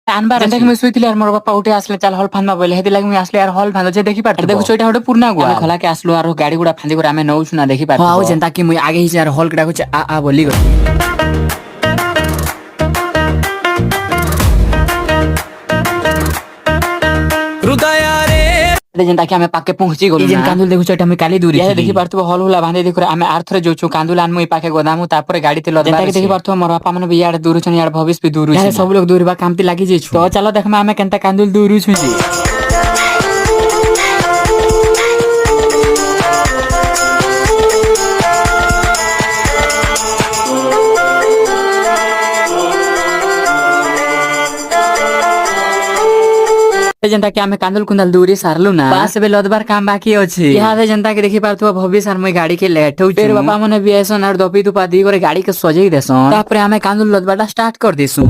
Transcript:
আনবার যেটা আমি শুইতিলি আর মোর বাপা উঠে আসলে চাল হল ফান্দা বলে হেদি লাগি আমি আসলে আর হল ফান্দা যে দেখি পারতে দেখো এটা হটে পুরনা গুয়া আমি খলাকে আসলো আর গাড়ি গুড়া ফান্দি করে আমি নউছ না দেখি পারতে হাও যেনতা কি মুই আগে হিসে আর হল গডা কইছে আ বলি গো যেনটা কি আমি পাকে পৌঁছি গলি যেন কান্দুল দেখুছ এটা আমি কালি দূরি দেখি পারতো হল হুলা বাঁধি দেখি আমি আর থরে যাচ্ছু কান্দুল আনমু এই পাকে গোদামু তারপরে গাড়িতে লদ যেনটা দেখি পারতো মোর বাপা মানে বিয়াড় দূর ছন ইয়ার ভবিষ্য পি দূর হইছে সব লোক দূরবা কামতি লাগি যাইছু তো চলো দেখমা আমি কেনতা কান্দুল দূর হইছু জি যেনটা কি আমি কান্দুল কুন্দল দূরি সারলু না বাস এবে লদবার কাম বাকি আছে ইহাদে যেনটা কি দেখি পারতো ভবিষ্য আর মই গাড়ি কে লেট হউছি ফের বাপা মনে বিয়েছন আর দপি দুপা দি করে গাড়ি কে সজাই দেছন তারপরে আমি কান্দুল লদবাটা স্টার্ট কর দিছু